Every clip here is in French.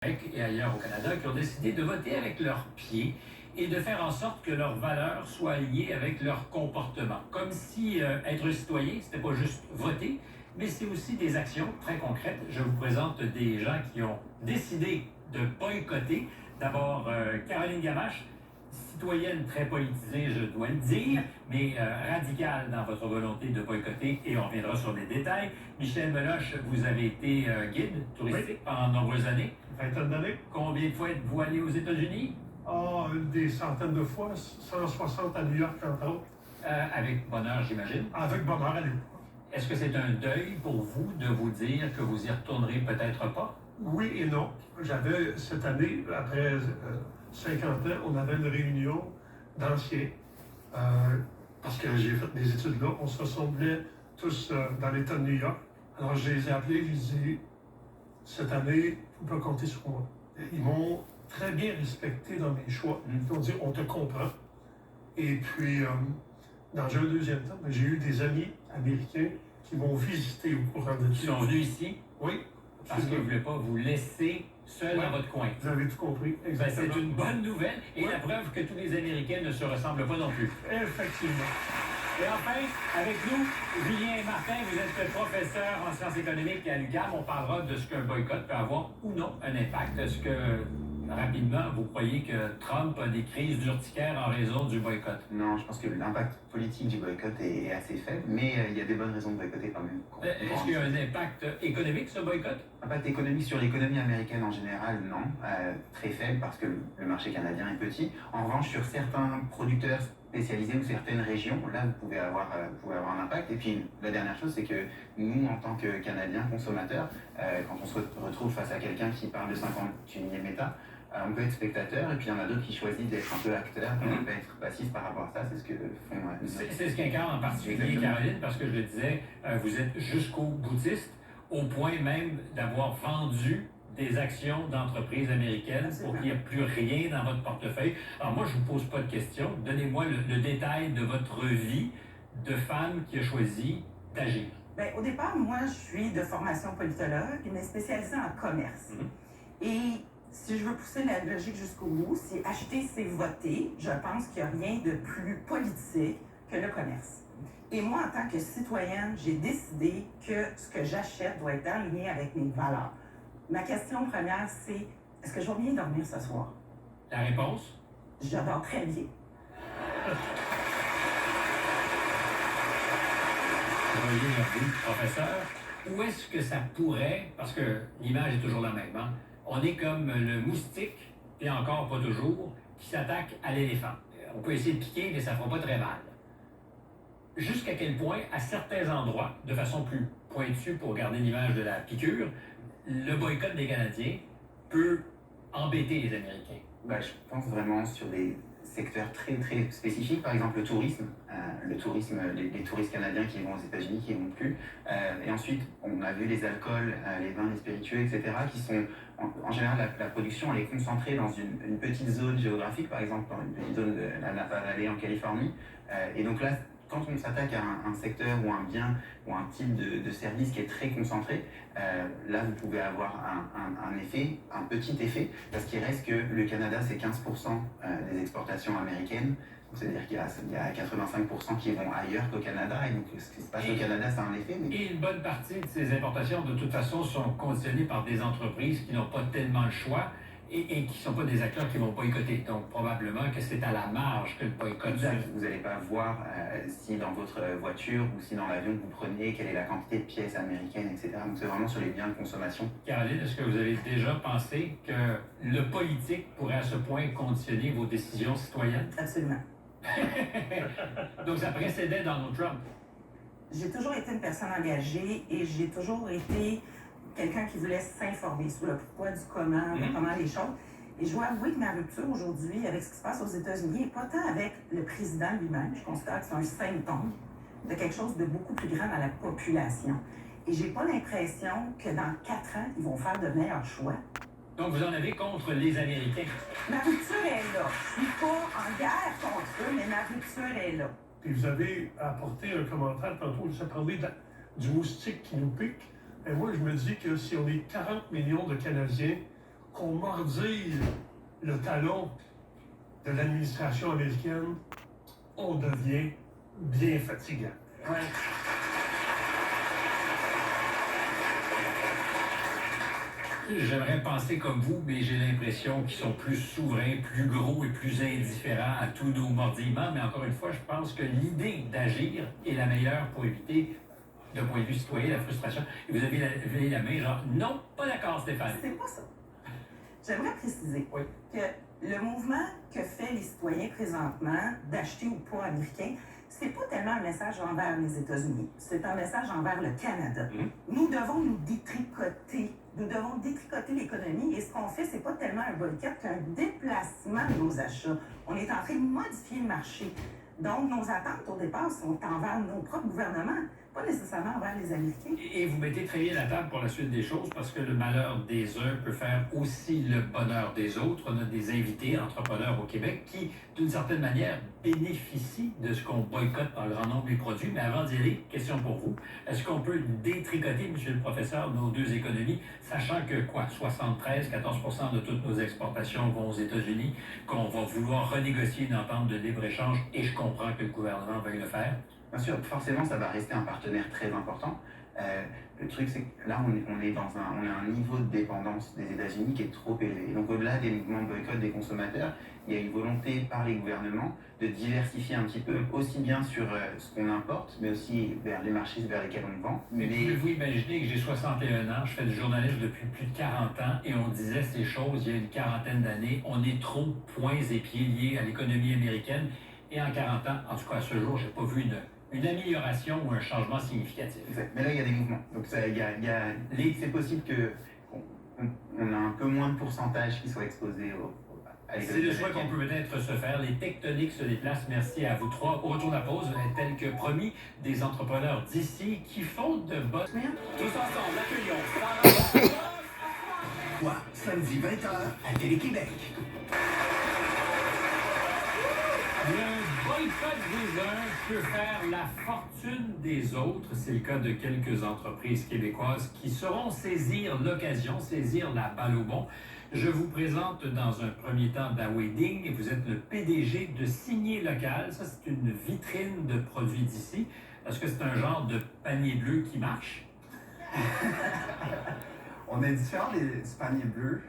Et ailleurs au Canada qui ont décidé de voter avec leurs pieds et de faire en sorte que leurs valeurs soient liées avec leur comportement. Comme si être citoyen, c'était pas juste voter, mais c'est aussi des actions très concrètes. Je vous présente des gens qui ont décidé de boycotter. D'abord, Caroline Gamache, citoyenne très politisée, je dois le dire, mais radicale dans votre volonté de boycotter, et on reviendra sur les détails. Michel Meloche, vous avez été guide touristique pendant de nombreuses années. Vingtaine d'années. Combien de fois êtes-vous allé aux États-Unis? Ah, des centaines de fois, 160 à New York, entre autres. Avec bonheur, j'imagine. Avec bonheur, allez. Est-ce que c'est un deuil pour vous de vous dire que vous y retournerez peut-être pas? Oui et non. J'avais, cette année, après 50 ans, on avait une réunion d'anciens. Parce que j'ai fait des études là. On se ressemblait tous dans l'État de New York. Alors, je les ai appelés, je les ai dit, cette année, vous pouvez compter sur moi. Ils m'ont très bien respecté dans mes choix. Ils m'ont dit, on te comprend. Et puis, dans un deuxième temps, j'ai eu des amis américains qui m'ont visité au courant de tout. Ils sont venus ici? Oui. Parce qu'ils ne voulaient pas vous laisser seul dans votre coin. Vous avez tout compris. Exactement. C'est une bonne nouvelle et la preuve que tous les Américains ne se ressemblent pas non plus. Effectivement. Et enfin, avec nous, Julien Martin, vous êtes professeur en sciences économiques à l'UQAM. On parlera de ce qu'un boycott peut avoir ou non un impact. Est-ce que, rapidement, vous croyez que Trump a des crises d'urticaire en raison du boycott? Non, je pense que l'impact politique du boycott est assez faible, mais il y a des bonnes raisons de boycotter quand même. Est-ce qu'il y a un impact économique, ce boycott? Impact économique sur l'économie américaine en général, non. Très faible parce que le marché canadien est petit. En revanche, sur certains producteurs spécialisés ou certaines régions, là, vous pouvez avoir un impact. Et puis, la dernière chose, c'est que nous, en tant que Canadiens consommateurs, quand on se retrouve face à quelqu'un qui parle de 51e État, on peut être spectateur, et puis il y en a d'autres qui choisissent d'être un peu acteurs, et ne pas être passifs par rapport à ça. C'est ce que font... C'est ce qu'incarne en particulier Exactement. Caroline, parce que je le disais, vous êtes jusqu'au boutiste, au point même d'avoir vendu des actions d'entreprises américaines pour qu'il n'y ait plus rien dans votre portefeuille. Alors moi, je ne vous pose pas de questions. Donnez-moi le détail de votre vie de femme qui a choisi d'agir. Bien, au départ, moi, je suis de formation politologue, mais spécialisée en commerce. Et si je veux pousser la logique jusqu'au bout, c'est acheter, c'est voter. Je pense qu'il n'y a rien de plus politique que le commerce. Et moi, en tant que citoyenne, j'ai décidé que ce que j'achète doit être aligné avec mes valeurs. Ma question première, c'est est-ce que je vais bien dormir ce soir? La réponse? Je dors très bien. Voyez vous, professeur, où est-ce que ça pourrait, parce que l'image est toujours la même, hein? On est comme le moustique, et encore pas toujours, qui s'attaque à l'éléphant. On peut essayer de piquer, mais ça ne fera pas très mal. Jusqu'à quel point, à certains endroits, de façon plus pointue pour garder l'image de la piqûre, le boycott des Canadiens peut embêter les Américains? Je pense vraiment sur des secteurs très très spécifiques, par exemple le tourisme, les touristes canadiens qui vont aux États-Unis, qui ne vont plus. Et ensuite, on a vu les alcools, les vins, les spiritueux, etc., qui sont, en général, la production elle est concentrée dans une petite zone géographique, par exemple dans une petite zone de la Napa Valley en Californie. Et donc là, quand on s'attaque à un secteur ou un bien ou un type de service qui est très concentré, là vous pouvez avoir un effet, un petit effet, parce qu'il reste que le Canada c'est 15% des exportations américaines, c'est-à-dire qu'il y a 85% qui vont ailleurs qu'au Canada, et donc ce qui se passe au Canada ça a un effet. Mais... Et une bonne partie de ces importations de toute façon sont conditionnées par des entreprises qui n'ont pas tellement le choix et qui ne sont pas des acteurs qui vont boycotter. Donc, probablement que c'est à la marge que le boycott... Vous n'allez pas voir si dans votre voiture ou si dans l'avion que vous prenez, quelle est la quantité de pièces américaines, etc. Donc, c'est vraiment sur les biens de consommation. Caroline, est-ce que vous avez déjà pensé que le politique pourrait à ce point conditionner vos décisions citoyennes? Absolument. Donc, ça précédait Donald Trump. J'ai toujours été une personne engagée et j'ai toujours été quelqu'un qui voulait s'informer sur le pourquoi du comment, comment les choses. Et je dois avouer que ma rupture aujourd'hui avec ce qui se passe aux États-Unis n'est pas tant avec le président lui-même. Je considère que c'est un symptôme de quelque chose de beaucoup plus grand dans la population. Et j'ai pas l'impression que dans 4 ans, ils vont faire de meilleurs choix. Donc, vous en avez contre les Américains? Ma rupture est là. Je suis pas en guerre contre eux, mais ma rupture est là. Puis vous avez apporté un commentaire tantôt, vous avez parlé du moustique qui nous pique. Et moi, je me dis que si on est 40 millions de Canadiens, qu'on mordille le talon de l'administration américaine, on devient bien fatigant. Ouais. J'aimerais penser comme vous, mais j'ai l'impression qu'ils sont plus souverains, plus gros et plus indifférents à tous nos mordillements. Mais encore une fois, je pense que l'idée d'agir est la meilleure pour éviter, d'un point de vue citoyen, la frustration. Et vous avez levé la main, genre, non, pas d'accord, Stéphane. C'est pas ça. J'aimerais préciser Oui. que le mouvement que fait les citoyens présentement d'acheter ou pas américain, c'est pas tellement un message envers les États-Unis, c'est un message envers le Canada. Nous devons nous détricoter. Nous devons détricoter l'économie et ce qu'on fait, c'est pas tellement un boycott qu'un déplacement de nos achats. On est en train de modifier le marché. Donc, nos attentes au départ sont envers nos propres gouvernements, pas nécessairement envers les Américains. Et vous mettez très bien la table pour la suite des choses parce que le malheur des uns peut faire aussi le bonheur des autres. On a des invités entrepreneurs au Québec qui, d'une certaine manière, bénéficient de ce qu'on boycotte par grand nombre des produits. Mais avant d'y aller, question pour vous. Est-ce qu'on peut détricoter, monsieur le professeur, nos deux économies, sachant que, 73-14% de toutes nos exportations vont aux États-Unis, qu'on va vouloir renégocier une entente de libre-échange et je comprends que le gouvernement veuille le faire? Bien sûr, forcément, ça va rester un partenaire très important. Le truc, c'est que là, on est à un niveau de dépendance des États-Unis qui est trop élevé. Donc, au-delà des mouvements de boycott des consommateurs, il y a une volonté par les gouvernements de diversifier un petit peu, aussi bien sur ce qu'on importe, mais aussi vers les marchés vers lesquels on vend. Mais pouvez-vous imaginer que j'ai 61 ans, je fais du journalisme depuis plus de 40 ans et on disait ces choses il y a une quarantaine d'années. On est trop poings et pieds liés à l'économie américaine. Et en 40 ans, en tout cas à ce jour, je n'ai pas vu une amélioration ou un changement significatif. Exact. Mais là, il y a des mouvements. Donc, c'est possible qu'on a un peu moins de pourcentage qui soit exposé à C'est l'économie le choix américaine. qu'on peut peut-être se faire. Les tectoniques se déplacent. Merci à vous trois. Au retour de la pause, tel que promis, des entrepreneurs d'ici qui font de bonnes... Tous ensemble, accueillons Sarah. Samedi 20h à Télé-Québec. Le boycott des uns peut faire la fortune des autres. C'est le cas de quelques entreprises québécoises qui sauront saisir l'occasion, saisir la balle au bon. Je vous présente dans un premier temps Dawei Ding. Vous êtes le PDG de Signé Local. Ça, c'est une vitrine de produits d'ici. Est-ce que c'est un genre de panier bleu qui marche? On est différent du panier bleu.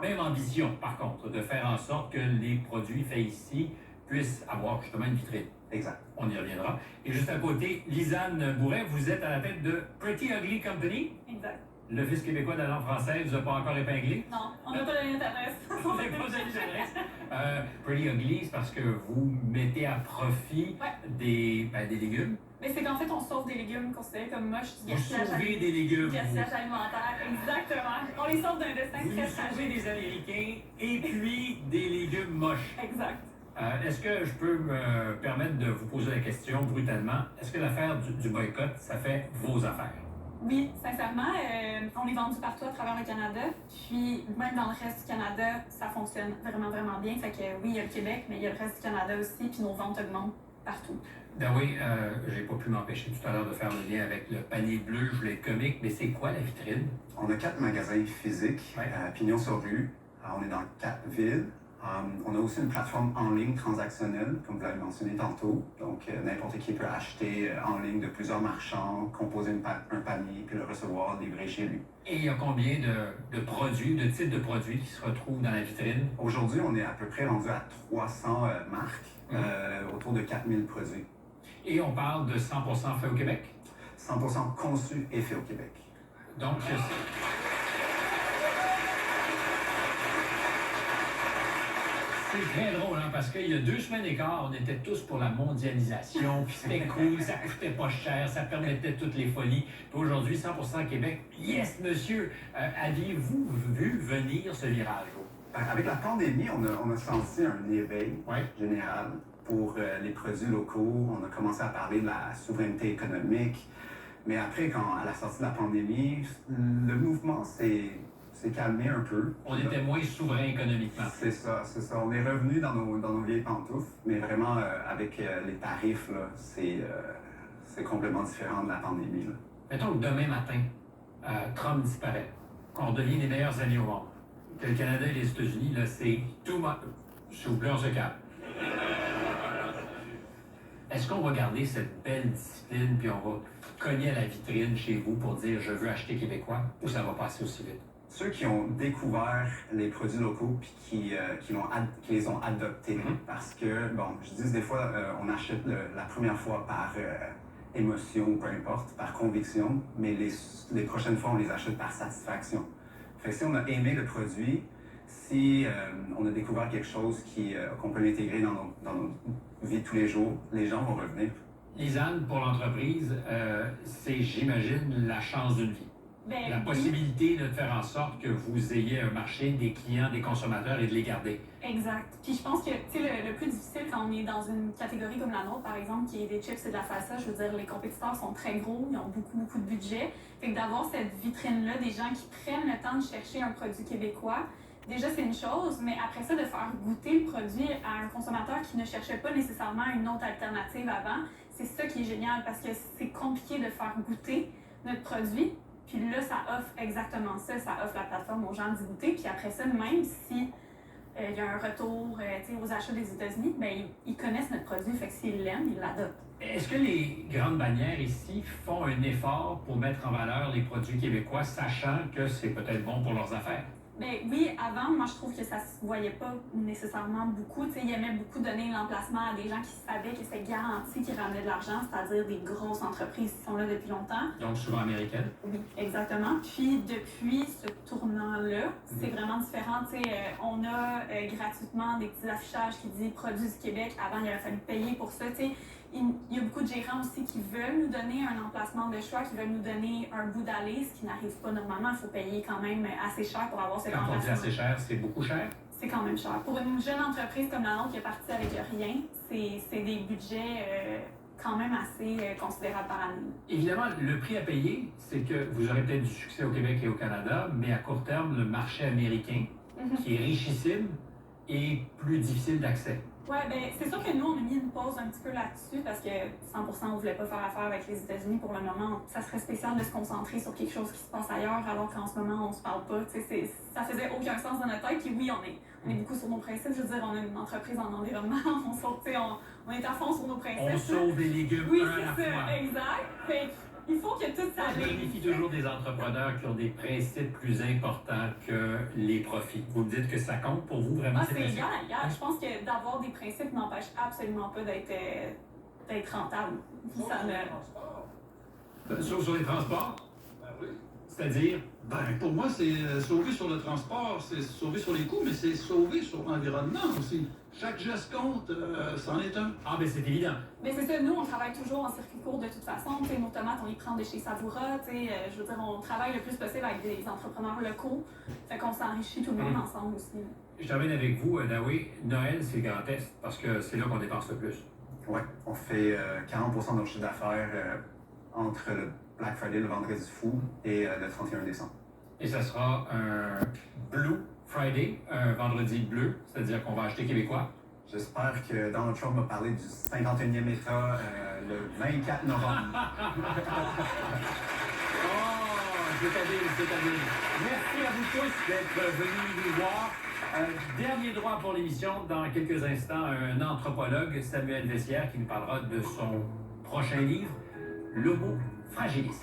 Même ambition, par contre, de faire en sorte que les produits faits ici puissent avoir justement une vitrine. Exact. On y reviendra. Et juste à côté, Lisanne Bourret, vous êtes à la tête de Pretty Ugly Company. Exact. L'Office québécois de la langue française vous a pas encore épinglé? Non, on n'a pas donné notre adresse. Vous n'avez pas donné d'adresse. Pretty Ugly, c'est parce que vous mettez à profit des légumes. Mais c'est qu'en fait, on sauve des légumes considérés comme moches du Vous gaspillage sauvez des légumes. du gaspillage alimentaire. Exactement. On les sauve d'un destin Vous très sauvez tragique. des Américains et puis des légumes moches. Exact. Est-ce que je peux me permettre de vous poser la question brutalement? Est-ce que l'affaire du boycott, ça fait vos affaires? Oui, sincèrement, on est vendu partout à travers le Canada. Puis, même dans le reste du Canada, ça fonctionne vraiment, vraiment bien. Fait que oui, il y a le Québec, mais il y a le reste du Canada aussi. Puis nos ventes augmentent partout. Oui, j'ai pas pu m'empêcher tout à l'heure de faire le lien avec le panier bleu. Je voulais être comique, mais c'est quoi la vitrine? On a 4 magasins physiques à Pignon-sur-Rue. On est dans 4 villes. On a aussi une plateforme en ligne transactionnelle, comme vous l'avez mentionné tantôt. Donc, n'importe qui peut acheter en ligne de plusieurs marchands, composer un panier, puis le recevoir, livrer chez lui. Et il y a combien de produits, de types de produits qui se retrouvent dans la vitrine? Aujourd'hui, on est à peu près rendu à 300 marques, autour de 4000 produits. Et on parle de 100% fait au Québec? 100% conçu et fait au Québec. Donc, c'est très drôle, hein, parce qu'il y a 2 semaines et quart, on était tous pour la mondialisation, puis c'était cool, ça coûtait pas cher, ça permettait toutes les folies. Puis aujourd'hui, 100% Québec, yes, monsieur! Aviez-vous vu venir ce virage? Avec la pandémie, on a senti un éveil général pour les produits locaux. On a commencé à parler de la souveraineté économique. Mais après, à la sortie de la pandémie, le mouvement s'est calmé un peu. On était moins souverain économiquement. C'est ça. On est revenu dans nos vieilles pantoufles, mais vraiment avec les tarifs, là, c'est complètement différent de la pandémie. Là. Mettons que demain matin, Trump disparaît. On devient les meilleurs amis au monde. Que le Canada et les États-Unis, là, c'est tout ma... S'il vous plaît, on se calme. Est-ce qu'on va garder cette belle discipline puis on va cogner à la vitrine chez vous pour dire je veux acheter québécois ou ça va passer aussi vite? Ceux qui ont découvert les produits locaux puis qui les ont adoptés. Parce que, bon, je dis des fois, on achète la première fois par émotion, peu importe, par conviction, mais les prochaines fois, on les achète par satisfaction. Fait que si on a aimé le produit, si on a découvert quelque chose qu'on peut l'intégrer dans notre vie de tous les jours, les gens vont revenir. Lisanne, pour l'entreprise, c'est, j'imagine, la chance d'une vie. Ben, La possibilité de faire en sorte que vous ayez un marché, des clients, des consommateurs et de les garder. Exact. Puis je pense que le plus difficile quand on est dans une catégorie comme la nôtre, par exemple, qui est des chips et de la salsa, je veux dire, les compétiteurs sont très gros, ils ont beaucoup, beaucoup de budget. Fait que d'avoir cette vitrine-là, des gens qui prennent le temps de chercher un produit québécois, déjà c'est une chose, mais après ça, de faire goûter le produit à un consommateur qui ne cherchait pas nécessairement une autre alternative avant, c'est ça qui est génial parce que c'est compliqué de faire goûter notre produit. Puis là, ça offre exactement ça. Ça offre la plateforme aux gens d'y goûter. Puis après ça, même si il y a un retour aux achats des États-Unis, ben, ils connaissent notre produit. Fait que s'ils l'aiment, ils l'adoptent. Est-ce que les grandes bannières ici font un effort pour mettre en valeur les produits québécois, sachant que c'est peut-être bon pour leurs affaires? Ben oui, avant, moi, je trouve que ça se voyait pas nécessairement beaucoup. Tu sais, ils aimaient beaucoup donner l'emplacement à des gens qui savaient que c'était garanti qu'ils ramenaient de l'argent, c'est-à-dire des grosses entreprises qui sont là depuis longtemps. Donc souvent américaines. Oui, exactement. Puis depuis ce tournant-là, c'est vraiment différent. Tu sais, on a gratuitement des petits affichages qui disent produits du Québec. Avant, il aurait fallu payer pour ça. Tu sais, il y a beaucoup de gérants aussi qui veulent nous donner un emplacement de choix, qui veulent nous donner un bout d'aller, ce qui n'arrive pas normalement. Il faut payer quand même assez cher pour avoir cet Quand on dit emplacement. assez cher, c'est beaucoup cher. C'est quand même cher. Pour une jeune entreprise comme la nôtre qui est partie avec rien, c'est des budgets quand même assez considérables par année. Évidemment, le prix à payer, c'est que vous aurez peut-être du succès au Québec et au Canada, mais à court terme, le marché américain, qui est richissime, est plus difficile d'accès. Ouais, ben c'est sûr que nous, on a mis une pause un petit peu là-dessus parce que 100% on voulait pas faire affaire avec les États-Unis pour le moment. Ça serait spécial de se concentrer sur quelque chose qui se passe ailleurs alors qu'en ce moment, on se parle pas. Tu sais, ça faisait aucun sens dans notre tête. Puis oui, on est beaucoup sur nos principes. Je veux dire, on a une entreprise en environnement. On est à fond sur nos principes. On sauve les légumes Oui, un à la c'est ça, fois. exact. Fait il faut que tout ça Je vérifie toujours des entrepreneurs qui ont des principes plus importants que les profits. Vous me dites que ça compte pour vous vraiment? Ah, ces c'est principes? égal. Je pense que d'avoir des principes n'empêche absolument pas d'être rentable. Ça me... Sur les transports? Ben oui. C'est-à-dire? Ben, pour moi, c'est sauver sur le transport, c'est sauver sur les coûts, mais c'est sauver sur l'environnement aussi. Chaque geste compte, c'en est un. Ah, ben c'est évident. Mais c'est ça, nous, on travaille toujours en circuit court de toute façon. T'sais, nos tomates, on les prend de chez Savoura. Je veux dire, on travaille le plus possible avec des entrepreneurs locaux. Fait qu'on s'enrichit tout le monde ensemble aussi. Je termine avec vous, Naoui. Noël, c'est le Grand Est, parce que c'est là qu'on dépense le plus. Oui, on fait 40% de notre chiffre d'affaires entre le Black Friday, le vendredi fou, et le 31 décembre. Et ça sera un Blue Friday, un vendredi bleu, c'est-à-dire qu'on va acheter québécois. J'espère que Donald Trump va parler du 51e État le 24 novembre. C'est habile. Merci à vous tous d'être venus nous voir. Dernier droit pour l'émission. Dans quelques instants, un anthropologue, Samuel Vessière, qui nous parlera de son prochain livre, L'Homo fragilis.